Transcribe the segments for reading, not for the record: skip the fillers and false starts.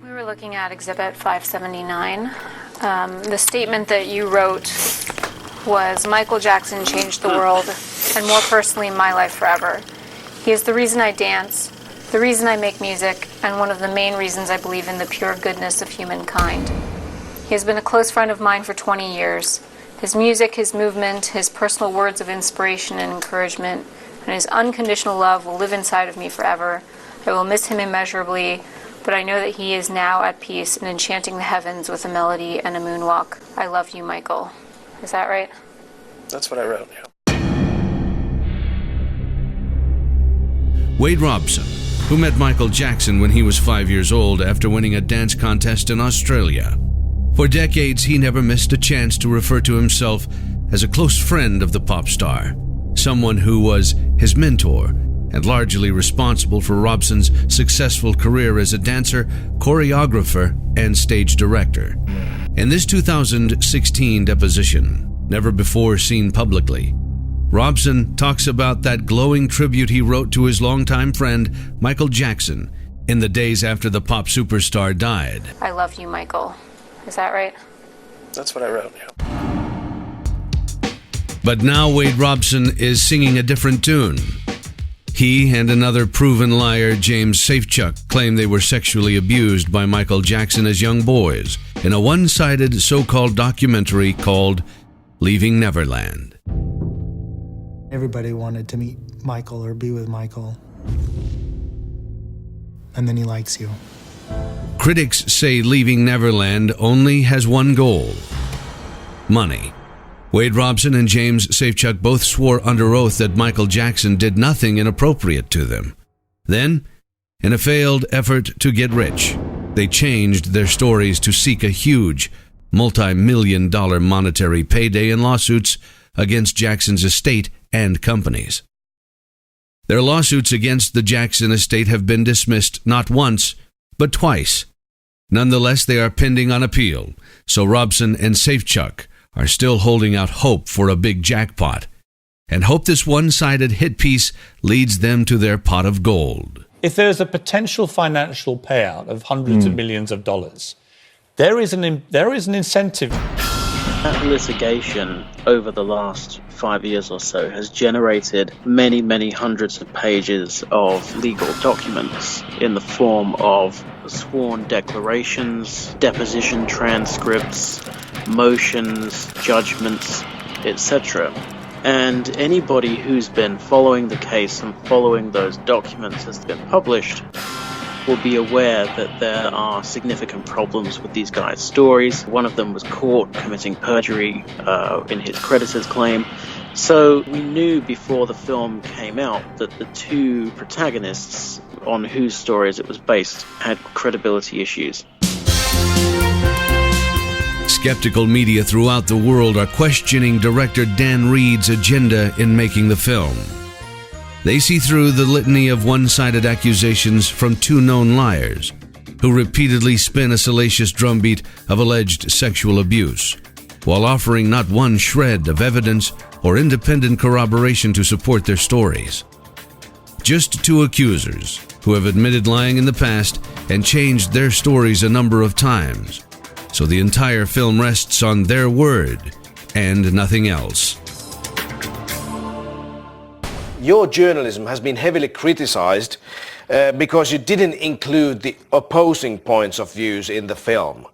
We were looking at Exhibit 579. The statement that you wrote was, Michael Jackson changed the world, and more personally, my life forever. He is the reason I dance, the reason I make music, and one of the main reasons I believe in the pure goodness of humankind. He has been a close friend of mine for 20 years. His music, his movement, his personal words of inspiration and encouragement, and his unconditional love will live inside of me forever. I will miss him immeasurably, but I know that he is now at peace and enchanting the heavens with a melody and a moonwalk. I love you, Michael. Is that right? That's what I wrote, yeah. Wade Robson, who met Michael Jackson when he was 5 years old after winning a dance contest in Australia. For decades, he never missed a chance to refer to himself as a close friend of the pop star, someone who was his mentor and largely responsible for Robson's successful career as a dancer, choreographer, and stage director. In this 2016 deposition, never before seen publicly, Robson talks about that glowing tribute he wrote to his longtime friend, Michael Jackson, in the days after the pop superstar died. I love you, Michael. Is that right? That's what I wrote, yeah. But now Wade Robson is singing a different tune. He and another proven liar, James Safechuck, claim they were sexually abused by Michael Jackson as young boys in a one-sided so-called documentary called Leaving Neverland. Everybody wanted to meet Michael or be with Michael. And then he likes you. Critics say Leaving Neverland only has one goal: money. Wade Robson and James Safechuck both swore under oath that Michael Jackson did nothing inappropriate to them. Then, in a failed effort to get rich, they changed their stories to seek a huge, multi-million-dollar monetary payday in lawsuits against Jackson's estate and companies. Their lawsuits against the Jackson estate have been dismissed not once, but twice. Nonetheless, they are pending on appeal, so Robson and Safechuck are still holding out hope for a big jackpot, and hope this one-sided hit piece leads them to their pot of gold. If there's a potential financial payout of hundreds of millions of dollars, there is an incentive. That litigation over the last 5 years or so has generated many, many hundreds of pages of legal documents in the form of sworn declarations, deposition transcripts, motions, judgments, etc. And anybody who's been following the case and following those documents as they've been published will be aware that there are significant problems with these guys' stories. One of them was caught committing perjury in his creditor's claim. So we knew before the film came out that the two protagonists on whose stories it was based had credibility issues. Skeptical media throughout the world are questioning director Dan Reed's agenda in making the film. They see through the litany of one-sided accusations from two known liars who repeatedly spin a salacious drumbeat of alleged sexual abuse, while offering not one shred of evidence or independent corroboration to support their stories. Just two accusers who have admitted lying in the past and changed their stories a number of times, so the entire film rests on their word and nothing else. Your journalism has been heavily criticized because you didn't include the opposing points of views in the film.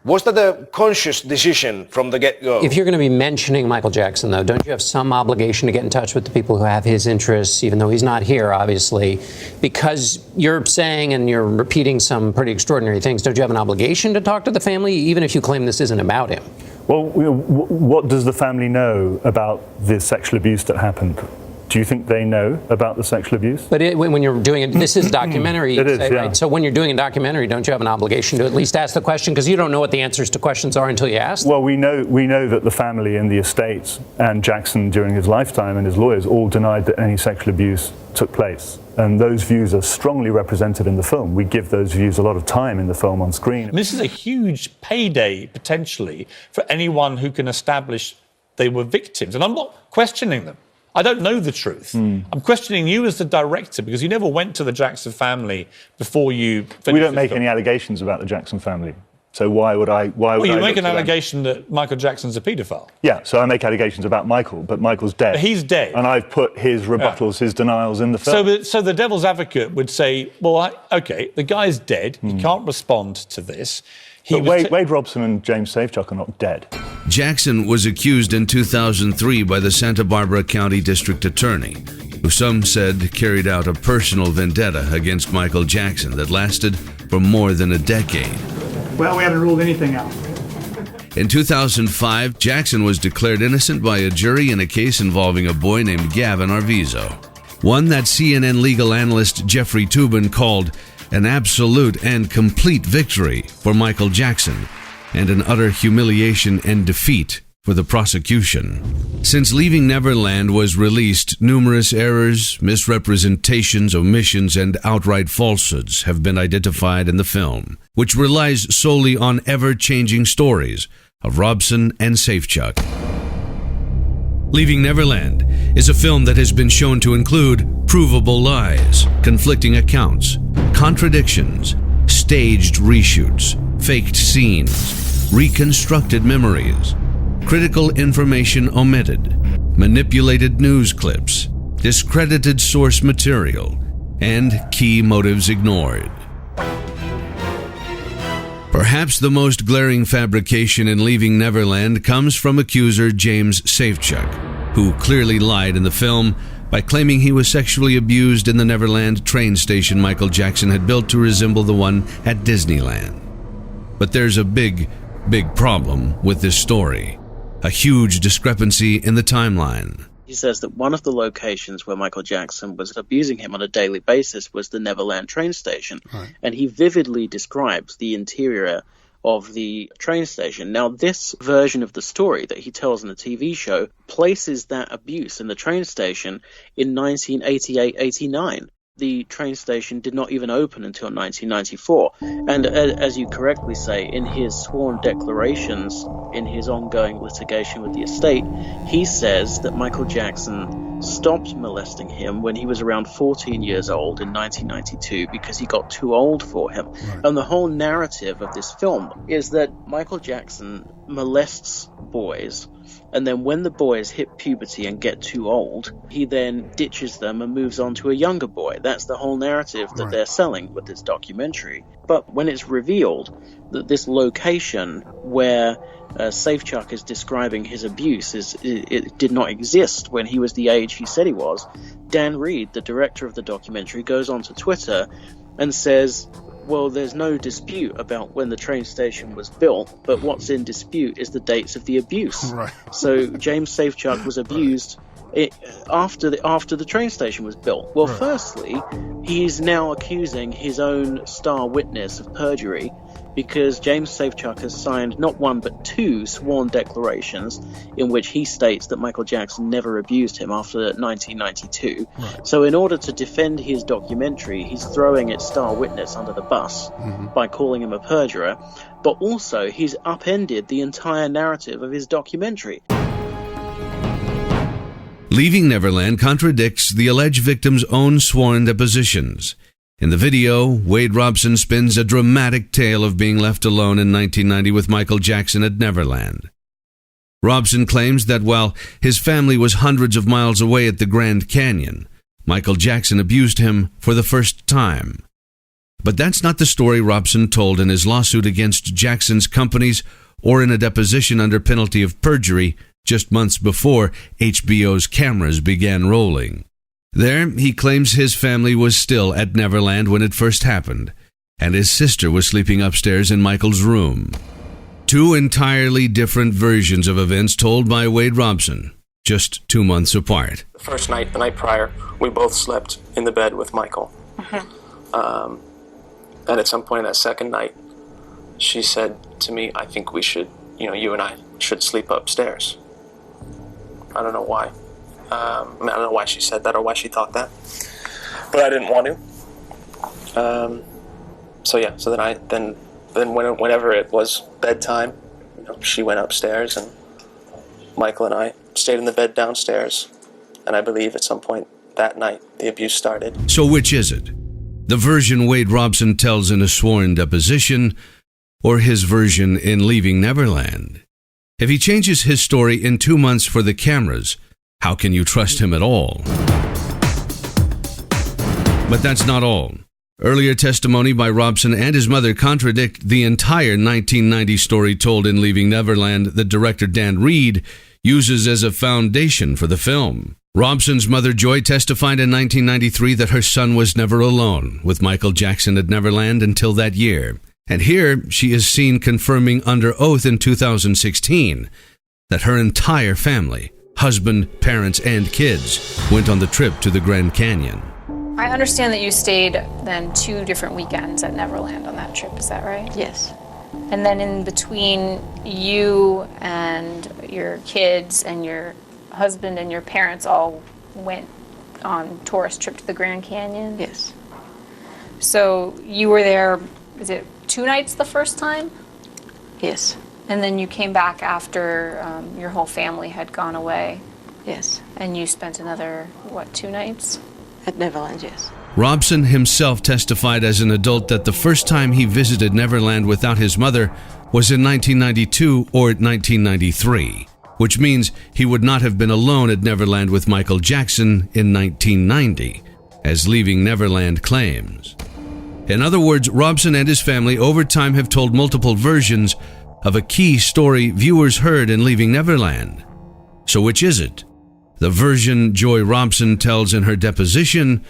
Was that a conscious decision from the get-go? If you're going to be mentioning Michael Jackson, though, don't you have some obligation to get in touch with the people who have his interests, even though he's not here, obviously? Because you're saying and you're repeating some pretty extraordinary things, don't you have an obligation to talk to the family, even if you claim this isn't about him? Well, what does the family know about the sexual abuse that happened? Do you think they know about the sexual abuse? But when you're doing it, this is a documentary. It is, yeah. Right? So when you're doing a documentary, don't you have an obligation to at least ask the question? Because you don't know what the answers to questions are until you ask them. Well, we know that the family and the estates and Jackson during his lifetime and his lawyers all denied that any sexual abuse took place. And those views are strongly represented in the film. We give those views a lot of time in the film on screen. This is a huge payday, potentially, for anyone who can establish they were victims. And I'm not questioning them. I don't know the truth. I'm questioning you as the director because you never went to the Jackson family before you finished. We don't make any allegations about the Jackson family. So why would I? Why would Well, you I make look an to them? allegation that Michael Jackson's a paedophile. Yeah, so I make allegations about Michael, but Michael's dead. But he's dead. And I've put his rebuttals, his denials in the film. So the devil's advocate would say, well, okay, the guy's dead. He can't respond to this. But Wade Robson and James Safechuck are not dead. Jackson was accused in 2003 by the Santa Barbara County District Attorney, who some said carried out a personal vendetta against Michael Jackson that lasted for more than a decade. Well, we haven't ruled anything out. In 2005, Jackson was declared innocent by a jury in a case involving a boy named Gavin Arvizo, one that CNN legal analyst Jeffrey Toobin called an absolute and complete victory for Michael Jackson and an utter humiliation and defeat for the prosecution. Since Leaving Neverland was released, numerous errors, misrepresentations, omissions, and outright falsehoods have been identified in the film, which relies solely on ever-changing stories of Robson and Safechuck. Leaving Neverland is a film that has been shown to include provable lies, conflicting accounts, contradictions, staged reshoots, faked scenes, reconstructed memories, critical information omitted, manipulated news clips, discredited source material, and key motives ignored. Perhaps the most glaring fabrication in Leaving Neverland comes from accuser James Safechuck, who clearly lied in the film by claiming he was sexually abused in the Neverland train station Michael Jackson had built to resemble the one at Disneyland. But there's a big problem with this story. A huge discrepancy in the timeline. He says that one of the locations where Michael Jackson was abusing him on a daily basis was the Neverland train station. Right. And he vividly describes the interior of the train station. Now, this version of the story that he tells in the TV show places that abuse in the train station in 1988-89. The train station did not even open until 1994. And as you correctly say, in his sworn declarations in his ongoing litigation with the estate, he says that Michael Jackson stopped molesting him when he was around 14 years old in 1992 because he got too old for him. Right. And the whole narrative of this film is that Michael Jackson molests boys, and then when the boys hit puberty and get too old, he then ditches them and moves on to a younger boy. That's the whole narrative that they're selling with this documentary. But when it's revealed that this location where Safechuck is describing his abuse it did not exist when he was the age he said he was, Dan Reed, the director of the documentary, goes onto Twitter and says, well, there's no dispute about when the train station was built, but what's in dispute is the dates of the abuse. Right. So James Safechuck was abused after the train station was built. Well, firstly, he's now accusing his own star witness of perjury because James Safechuck has signed not one but two sworn declarations in which he states that Michael Jackson never abused him after 1992. Right. So in order to defend his documentary, he's throwing its star witness under the bus by calling him a perjurer, but also he's upended the entire narrative of his documentary. Leaving Neverland contradicts the alleged victim's own sworn depositions. In the video, Wade Robson spins a dramatic tale of being left alone in 1990 with Michael Jackson at Neverland. Robson claims that while his family was hundreds of miles away at the Grand Canyon, Michael Jackson abused him for the first time. But that's not the story Robson told in his lawsuit against Jackson's companies or in a deposition under penalty of perjury just months before HBO's cameras began rolling. There, he claims his family was still at Neverland when it first happened, and his sister was sleeping upstairs in Michael's room. Two entirely different versions of events told by Wade Robson, just 2 months apart. The first night, the night prior, we both slept in the bed with Michael. And at some point that second night, she said to me, I think we should, you and I should sleep upstairs. I don't know why. I don't know why she said that or why she thought that, but I didn't want to. So then whenever it was bedtime, she went upstairs and Michael and I stayed in the bed downstairs, And I believe at some point that night, the abuse started. So which is it? The version Wade Robson tells in a sworn deposition, or his version in Leaving Neverland? If he changes his story in 2 months for the cameras, how can you trust him at all? But that's not all. Earlier testimony by Robson and his mother contradict the entire 1990 story told in Leaving Neverland that director Dan Reed uses as a foundation for the film. Robson's mother Joy testified in 1993 that her son was never alone with Michael Jackson at Neverland until that year. And here she is seen confirming under oath in 2016 that her entire family, husband, parents, and kids, went on the trip to the Grand Canyon. I understand that you stayed then 2 different weekends at Neverland on that trip, is that right? Yes. And then in between you and your kids and your husband and your parents all went on tourist trip to the Grand Canyon? Yes. So you were there, is it 2 nights the first time? Yes. And then you came back after your whole family had gone away? Yes. And you spent another, 2 nights? At Neverland, yes. Robson himself testified as an adult that the first time he visited Neverland without his mother was in 1992 or 1993, which means he would not have been alone at Neverland with Michael Jackson in 1990, as Leaving Neverland claims. In other words, Robson and his family over time have told multiple versions of a key story viewers heard in Leaving Neverland. So which is it? The version Joy Robson tells in her deposition,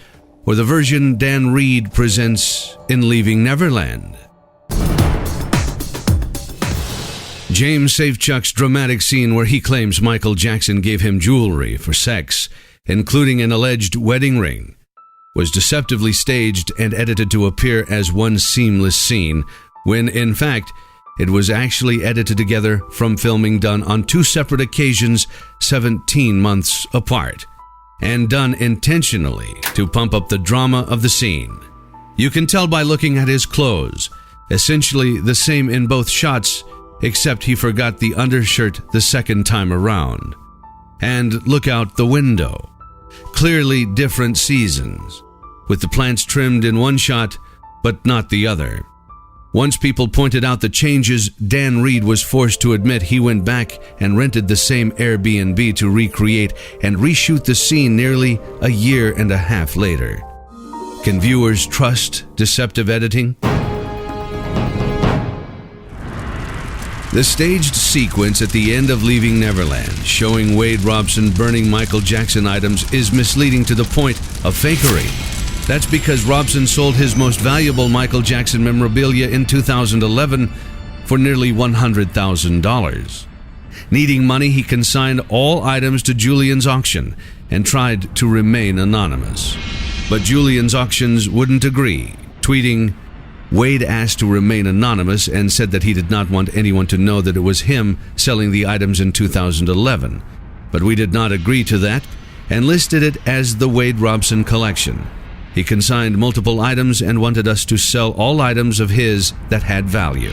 or the version Dan Reed presents in Leaving Neverland? James Safechuck's dramatic scene where he claims Michael Jackson gave him jewelry for sex, including an alleged wedding ring, was deceptively staged and edited to appear as one seamless scene, when in fact it was actually edited together from filming done on 2 separate occasions 17 months apart, and done intentionally to pump up the drama of the scene. You can tell by looking at his clothes, essentially the same in both shots, except he forgot the undershirt the second time around. And look out the window. Clearly different seasons, with the plants trimmed in one shot, but not the other. Once people pointed out the changes, Dan Reed was forced to admit he went back and rented the same Airbnb to recreate and reshoot the scene nearly a year and a half later. Can viewers trust deceptive editing? The staged sequence at the end of Leaving Neverland, showing Wade Robson burning Michael Jackson items, is misleading to the point of fakery. That's because Robson sold his most valuable Michael Jackson memorabilia in 2011 for nearly $100,000. Needing money, he consigned all items to Julian's auction and tried to remain anonymous. But Julian's auctions wouldn't agree, tweeting, Wade asked to remain anonymous and said that he did not want anyone to know that it was him selling the items in 2011. But we did not agree to that and listed it as the Wade Robson collection. He consigned multiple items and wanted us to sell all items of his that had value.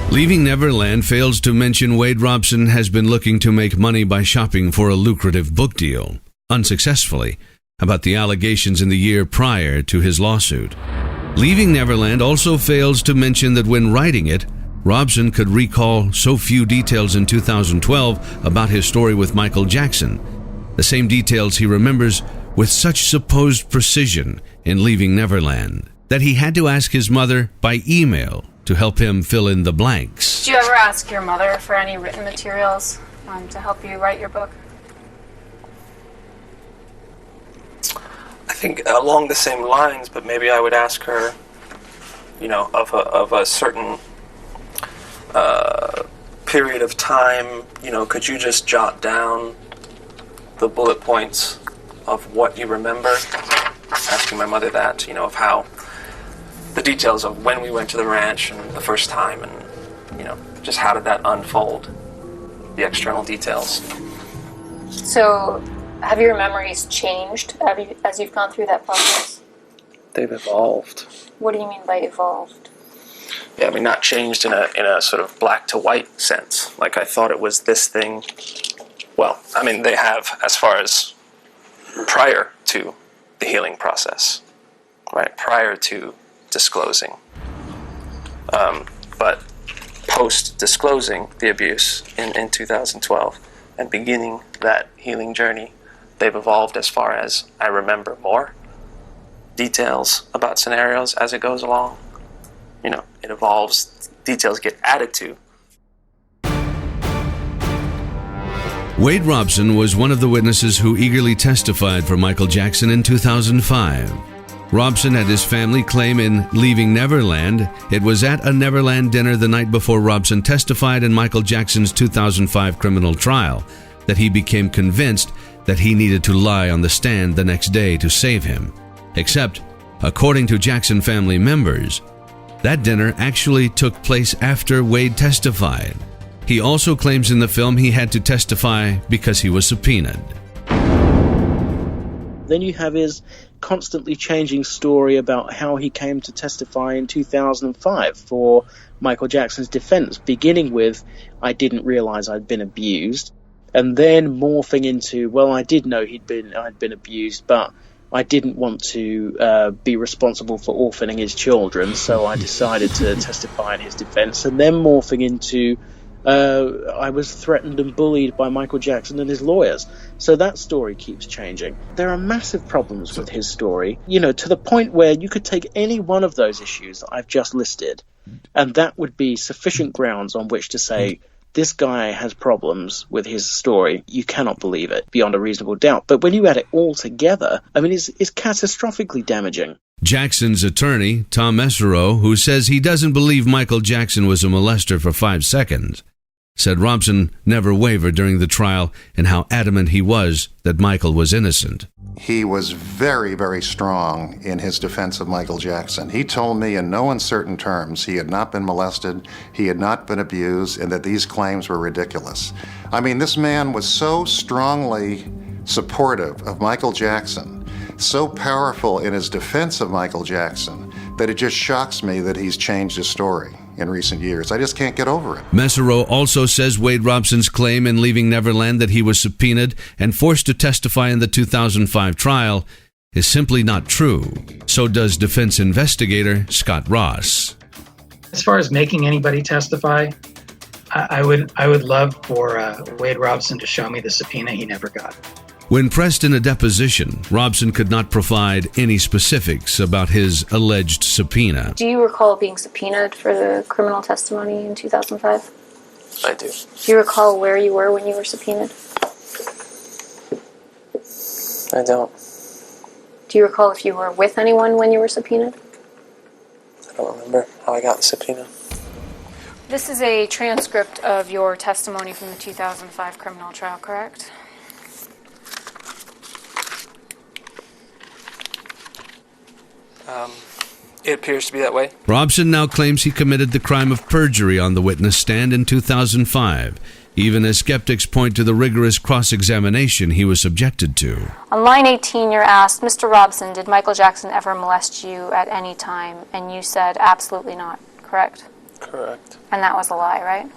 Leaving Neverland fails to mention Wade Robson has been looking to make money by shopping for a lucrative book deal, unsuccessfully, about the allegations in the year prior to his lawsuit. Leaving Neverland also fails to mention that when writing it, Robson could recall so few details in 2012 about his story with Michael Jackson, the same details he remembers with such supposed precision in Leaving Neverland, that he had to ask his mother by email to help him fill in the blanks. Did you ever ask your mother for any written materials to help you write your book? I think along the same lines, but maybe I would ask her, of a certain period of time, could you just jot down the bullet points of what you remember? Asking my mother that, of how the details of when we went to the ranch and the first time, and just how did that unfold, the external details. So have your memories changed as you've gone through that process? They've evolved. What do you mean by evolved? Yeah, not changed in a sort of black to white sense. Like I thought it was this thing, Well, I mean, they have as far as prior to the healing process, right? Prior to disclosing. But post-disclosing the abuse in 2012 and beginning that healing journey, they've evolved as far as I remember more details about scenarios as it goes along. You know, it evolves, details get added to. Wade Robson was one of the witnesses who eagerly testified for Michael Jackson in 2005. Robson had his family claim in Leaving Neverland it was at a Neverland dinner the night before Robson testified in Michael Jackson's 2005 criminal trial that he became convinced that he needed to lie on the stand the next day to save him. Except, according to Jackson family members, that dinner actually took place after Wade testified. He also claims in the film he had to testify because he was subpoenaed. Then you have his constantly changing story about how he came to testify in 2005 for Michael Jackson's defense, beginning with, I didn't realize I'd been abused, and then morphing into, well, I did know I'd been abused, but I didn't want to be responsible for orphaning his children, so I decided to testify in his defense, and then morphing into, I was threatened and bullied by Michael Jackson and his lawyers. So that story keeps changing. There are massive problems with his story, you know, to the point where you could take any one of those issues that I've just listed, and that would be sufficient grounds on which to say, this guy has problems with his story. You cannot believe it beyond a reasonable doubt. But when you add it all together, I mean, it's catastrophically damaging. Jackson's attorney, Tom Mesereau, who says he doesn't believe Michael Jackson was a molester for 5 seconds, said Robson never wavered during the trial and how adamant he was that Michael was innocent. He was very, very strong in his defense of Michael Jackson. He told me in no uncertain terms he had not been molested, he had not been abused, and that these claims were ridiculous. I mean, this man was so strongly supportive of Michael Jackson, so powerful in his defense of Michael Jackson, that it just shocks me that he's changed his story in recent years. I just can't get over it. Mesereau also says Wade Robson's claim in Leaving Neverland that he was subpoenaed and forced to testify in the 2005 trial is simply not true. So does defense investigator Scott Ross. As far as making anybody testify, I would love for Wade Robson to show me the subpoena he never got. When pressed in a deposition, Robson could not provide any specifics about his alleged subpoena. Do you recall being subpoenaed for the criminal testimony in 2005? I do. Do you recall where you were when you were subpoenaed? I don't. Do you recall if you were with anyone when you were subpoenaed? I don't remember how I got the subpoena. This is a transcript of your testimony from the 2005 criminal trial, correct? It appears to be that way. Robson now claims he committed the crime of perjury on the witness stand in 2005, even as skeptics point to the rigorous cross-examination he was subjected to. On line 18, you're asked, Mr. Robson, did Michael Jackson ever molest you at any time? And you said, absolutely not, correct? Correct. And that was a lie, right?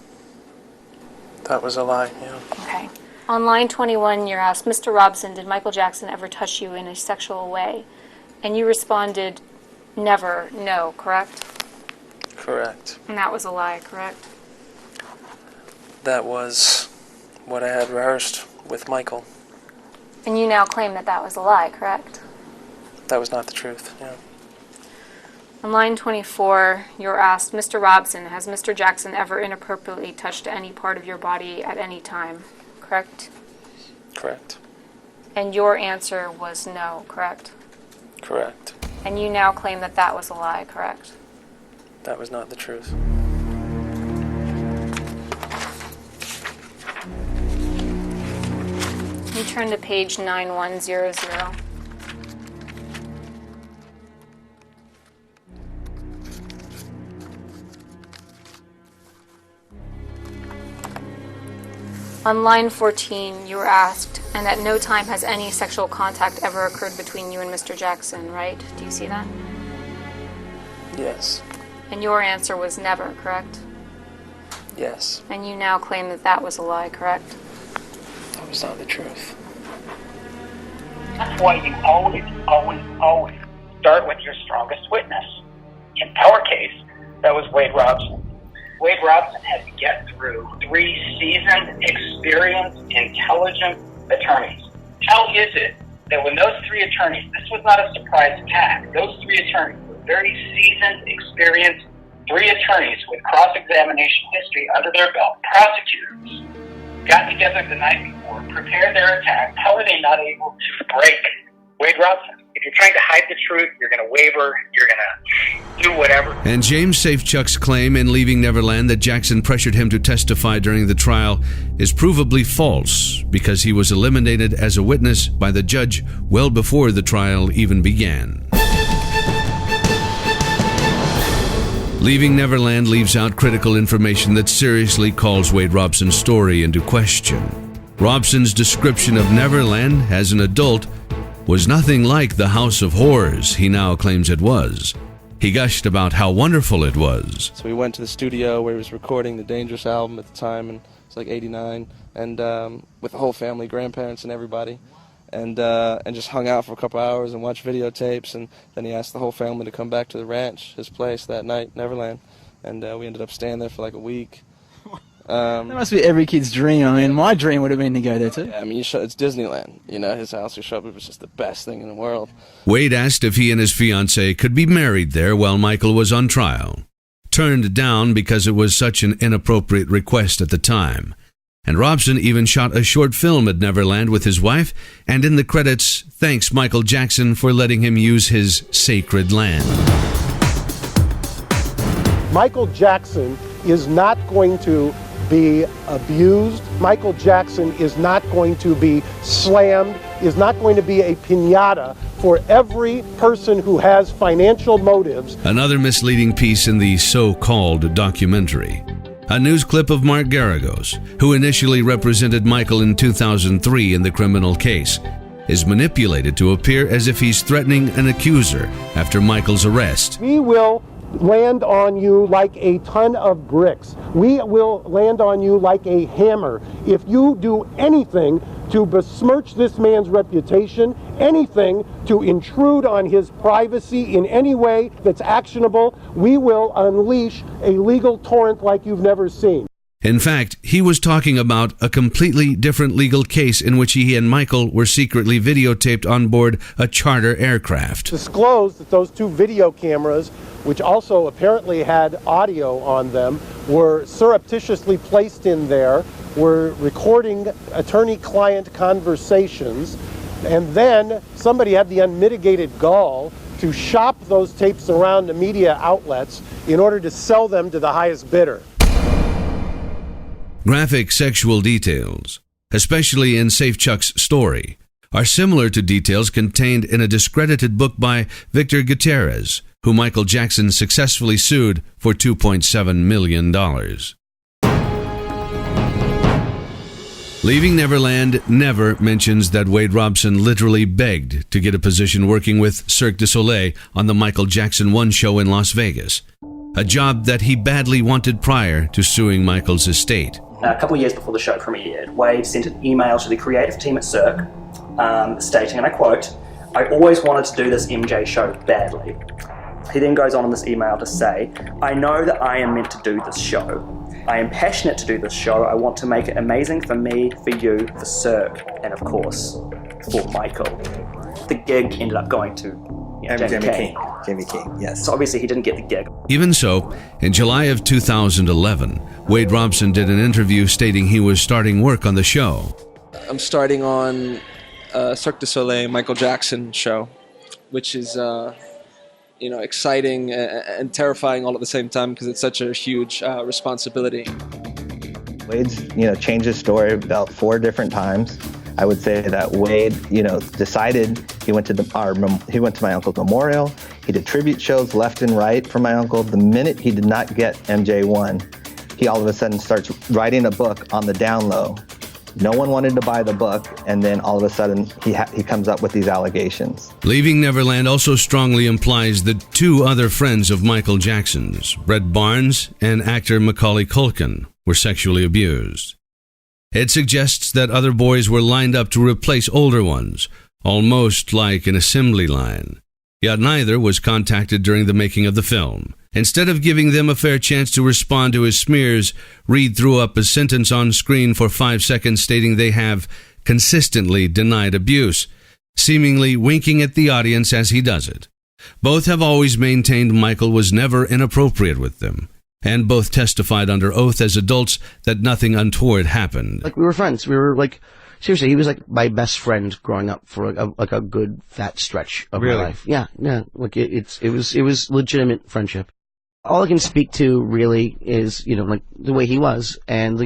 That was a lie, yeah. Okay. On line 21, you're asked, Mr. Robson, did Michael Jackson ever touch you in a sexual way? And you responded, never, no, correct? Correct. And that was a lie, correct? That was what I had rehearsed with Michael. And you now claim that that was a lie, correct? That was not the truth, yeah. On line 24, you're asked, Mr. Robson, has Mr. Jackson ever inappropriately touched any part of your body at any time, correct? Correct. And your answer was no, correct? Correct. And you now claim that that was a lie, correct? That was not the truth. You turn to page 9100. On line 14, you were asked, and at no time has any sexual contact ever occurred between you and Mr. Jackson, right? Do you see that? Yes. And your answer was never, correct? Yes. And you now claim that that was a lie, correct? That was not the truth. That's why you always start with your strongest witness. In our case, that was Wade Robson. Wade Robson had to get through 3 seasoned, experienced, intelligent attorneys. How is it that when those 3 attorneys, this was not a surprise attack, those 3 attorneys were very seasoned, experienced, 3 attorneys with cross-examination history under their belt, prosecutors, got together the night before, prepared their attack. How are they not able to break Wade Robson? If you're trying to hide the truth, you're going to waver, you're going to do whatever. And James Safechuck's claim in Leaving Neverland that Jackson pressured him to testify during the trial is provably false because he was eliminated as a witness by the judge well before the trial even began. Leaving Neverland leaves out critical information that seriously calls Wade Robson's story into question. Robson's description of Neverland as an adult was nothing like the house of horrors he now claims it was. He gushed about how wonderful it was. So we went to the studio where he was recording the Dangerous album at the time, and it's like 89, and with the whole family, grandparents and everybody, and just hung out for a couple hours and watched videotapes, and then he asked the whole family to come back to the ranch, his place that night, Neverland, and we ended up staying there for like a week. That must be every kid's dream. I mean, my dream would have been to go there too. Yeah, I mean, it's Disneyland. You know, his house, you show up, it was just the best thing in the world. Wade asked if he and his fiancée could be married there while Michael was on trial. Turned down because it was such an inappropriate request at the time. And Robson even shot a short film at Neverland with his wife, and in the credits, thanks Michael Jackson for letting him use his sacred land. Michael Jackson is not going to be abused. Michael Jackson is not going to be slammed, is not going to be a piñata for every person who has financial motives. Another misleading piece in the so-called documentary. A news clip of Mark Garagos, who initially represented Michael in 2003 in the criminal case, is manipulated to appear as if he's threatening an accuser after Michael's arrest. We will land on you like a ton of bricks. We will land on you like a hammer. If you do anything to besmirch this man's reputation, anything to intrude on his privacy in any way that's actionable, we will unleash a legal torrent like you've never seen. In fact, he was talking about a completely different legal case in which he and Michael were secretly videotaped on board a charter aircraft. Disclosed that those 2 video cameras, which also apparently had audio on them, were surreptitiously placed in there, were recording attorney-client conversations, and then somebody had the unmitigated gall to shop those tapes around to media outlets in order to sell them to the highest bidder. Graphic sexual details, especially in Safechuck's story, are similar to details contained in a discredited book by Victor Gutierrez, who Michael Jackson successfully sued for $2.7 million. Leaving Neverland never mentions that Wade Robson literally begged to get a position working with Cirque du Soleil on the Michael Jackson 1 show in Las Vegas, a job that he badly wanted prior to suing Michael's estate. A couple of years before the show premiered, Wade sent an email to the creative team at Cirque stating, and I quote, "I always wanted to do this MJ show badly." He then goes on in this email to say, "I know that I am meant to do this show. I am passionate to do this show. I want to make it amazing for me, for you, for Cirque, and of course, for Michael." The gig ended up going to Jamie King, yes. So obviously he didn't get the gig. Even so, in July of 2011, Wade Robson did an interview stating he was starting work on the show. I'm starting on Cirque du Soleil Michael Jackson show, which is exciting and terrifying all at the same time because it's such a huge responsibility. Wade's changed his story about 4 different times. I would say that Wade, decided he went to my uncle's memorial. He did tribute shows left and right for my uncle. The minute he did not get MJ1, he all of a sudden starts writing a book on the down low. No one wanted to buy the book, and then all of a sudden he comes up with these allegations. Leaving Neverland also strongly implies that 2 other friends of Michael Jackson's, Brett Barnes and actor Macaulay Culkin, were sexually abused. It suggests that other boys were lined up to replace older ones, almost like an assembly line. Yet neither was contacted during the making of the film. Instead of giving them a fair chance to respond to his smears, Reed threw up a sentence on screen for 5 seconds stating they have consistently denied abuse, seemingly winking at the audience as he does it. Both have always maintained Michael was never inappropriate with them, and both testified under oath as adults that nothing untoward happened. Like, we were friends. We were like, seriously, he was like my best friend growing up for a good fat stretch of my life. Yeah. Like it was legitimate friendship. All I can speak to really is, like the way he was, and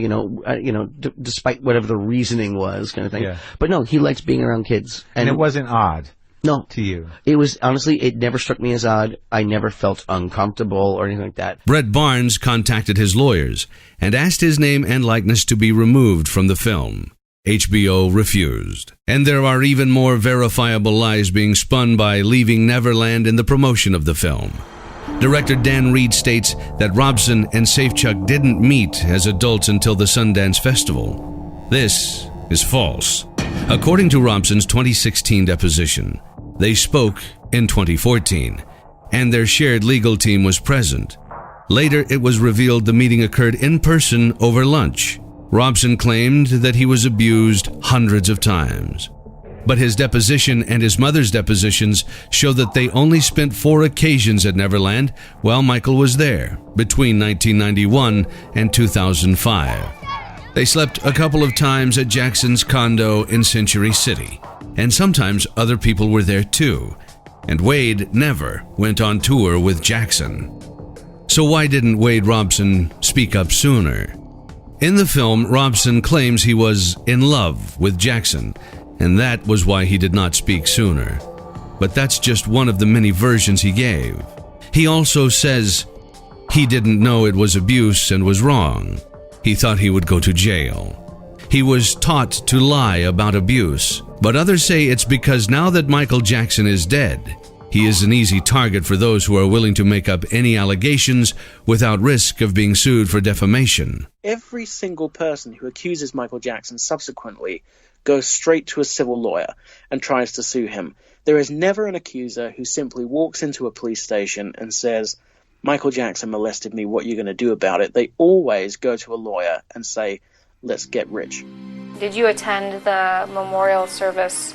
despite whatever the reasoning was, kind of thing. Yeah. But no, he likes being around kids, And it wasn't odd. No. To you. It was, honestly, it never struck me as odd. I never felt uncomfortable or anything like that. Brett Barnes contacted his lawyers and asked his name and likeness to be removed from the film. HBO refused. And there are even more verifiable lies being spun by Leaving Neverland in the promotion of the film. Director Dan Reed states that Robson and Safechuck didn't meet as adults until the Sundance Festival. This is false. According to Robson's 2016 deposition, they spoke in 2014, and their shared legal team was present. Later, it was revealed the meeting occurred in person over lunch. Robson claimed that he was abused hundreds of times. But his deposition and his mother's depositions show that they only spent 4 occasions at Neverland while Michael was there, between 1991 and 2005. They slept a couple of times at Jackson's condo in Century City, and sometimes other people were there too, and Wade never went on tour with Jackson. So why didn't Wade Robson speak up sooner? In the film, Robson claims he was in love with Jackson, and that was why he did not speak sooner. But that's just one of the many versions he gave. He also says he didn't know it was abuse and was wrong. He thought he would go to jail. He was taught to lie about abuse, but others say it's because now that Michael Jackson is dead, he is an easy target for those who are willing to make up any allegations without risk of being sued for defamation. Every single person who accuses Michael Jackson subsequently goes straight to a civil lawyer and tries to sue him. There is never an accuser who simply walks into a police station and says, Michael Jackson molested me, what are you going to do about it? They always go to a lawyer and say, let's get rich. Did you attend the memorial service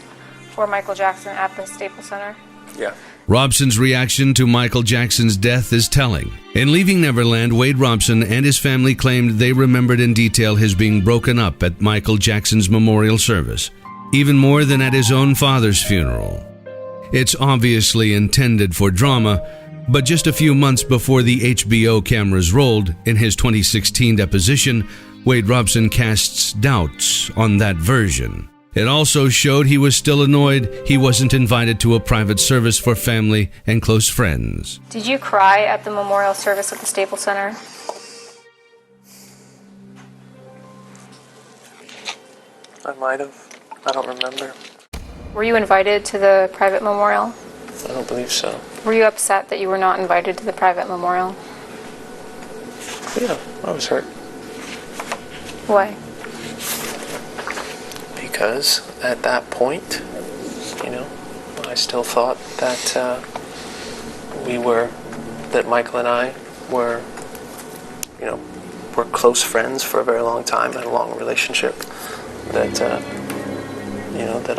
for Michael Jackson at the Staples Center? Yeah. Robson's reaction to Michael Jackson's death is telling. In Leaving Neverland, Wade Robson and his family claimed they remembered in detail his being broken up at Michael Jackson's memorial service, even more than at his own father's funeral. It's obviously intended for drama, but just a few months before the HBO cameras rolled, in his 2016 deposition, Wade Robson casts doubts on that version. It also showed he was still annoyed he wasn't invited to a private service for family and close friends. Did you cry at the memorial service at the Staples Center? I might have. I don't remember. Were you invited to the private memorial? I don't believe so. Were you upset that you were not invited to the private memorial? Yeah, I was hurt. Why? Because at that point, I still thought that that Michael and I were close friends for a very long time, had a long relationship, that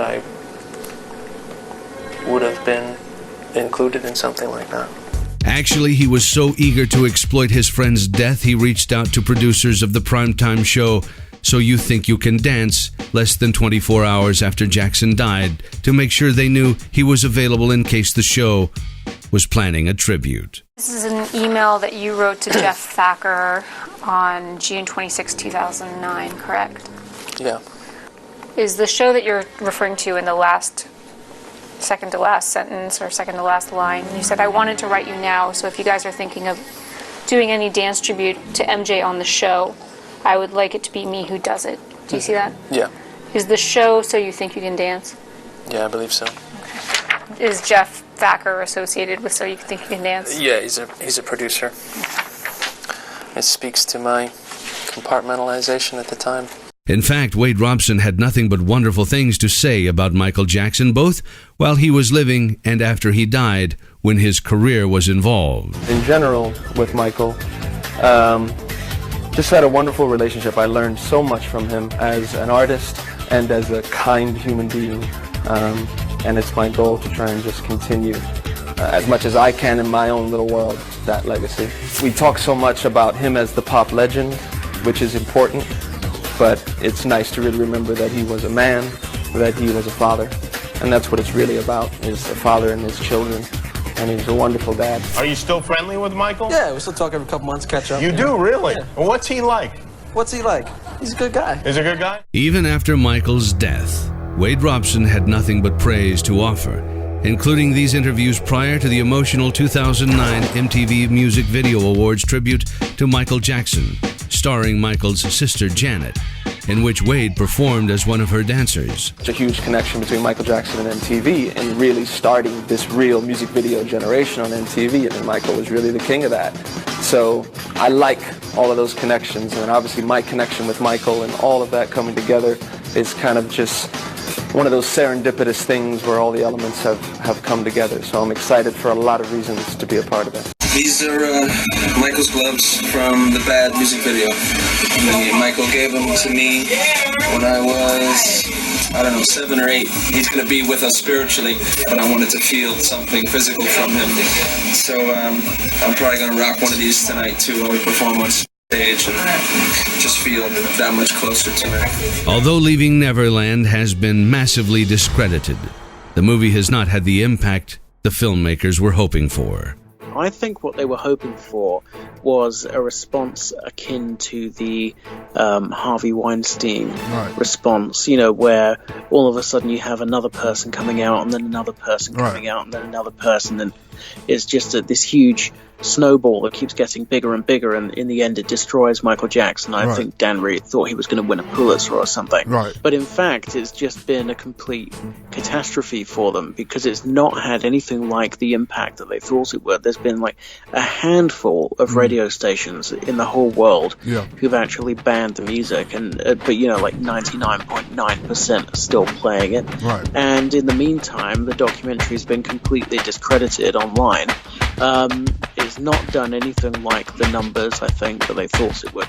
I would have been included in something like that. Actually, he was so eager to exploit his friend's death, he reached out to producers of the primetime show So You Think You Can Dance less than 24 hours after Jackson died to make sure they knew he was available in case the show was planning a tribute. This is an email that you wrote to Jeff Thacker on June 26, 2009, correct? Yeah. Is the show that you're referring to in the second to last sentence or second to last line? You said, I wanted to write you now, so if you guys are thinking of doing any dance tribute to MJ on the show, I would like it to be me who does it. Do you see that? Yeah. Is the show So You Think You Can Dance? Yeah, I believe so. Okay. Is Jeff Thacker associated with So You Think You Can Dance? Yeah, he's a producer. It speaks to my compartmentalization at the time. In fact, Wade Robson had nothing but wonderful things to say about Michael Jackson, both while he was living and after he died, when his career was involved. In general, with Michael, just had a wonderful relationship. I learned so much from him as an artist and as a kind human being. And it's my goal to try and just continue as much as I can in my own little world, that legacy. We talk so much about him as the pop legend, which is important, but it's nice to really remember that he was a man, that he was a father, and that's what it's really about, is a father and his children, and he's a wonderful dad. Are you still friendly with Michael? Yeah, we still talk every couple months, catch up. You do, really? Yeah. Well, what's he like? What's he like? He's a good guy. He's a good guy? Even after Michael's death, Wade Robson had nothing but praise to offer, including these interviews prior to the emotional 2009 MTV Music Video Awards tribute to Michael Jackson, starring Michael's sister Janet, in which Wade performed as one of her dancers. It's a huge connection between Michael Jackson and MTV and really starting this real music video generation on MTV, and Michael was really the king of that. So I like all of those connections, and obviously my connection with Michael and all of that coming together is kind of just one of those serendipitous things where all the elements have come together. So I'm excited for a lot of reasons to be a part of it. These are Michael's gloves from the Bad music video. Michael gave them to me when I was, I don't know, 7 or 8. He's going to be with us spiritually, but I wanted to feel something physical from him. So I'm probably going to rock one of these tonight too while we perform on stage and just feel that much closer to him. Although Leaving Neverland has been massively discredited, the movie has not had the impact the filmmakers were hoping for. I think what they were hoping for was a response akin to the Harvey Weinstein response, you know, where all of a sudden you have another person coming out and then another person coming out and then another person, and it's just this huge snowball that keeps getting bigger and bigger, and in the end it destroys Michael Jackson. I think Dan Reed thought he was going to win a Pulitzer or something. But in fact, it's just been a complete catastrophe for them because it's not had anything like the impact that they thought it would. There's been like a handful of radio stations in the whole world who've actually banned the music, and but you know, like 99.9% are still playing it. And in the meantime, the documentary's been completely discredited online. It's not done anything like the numbers, I think, that they thought it would.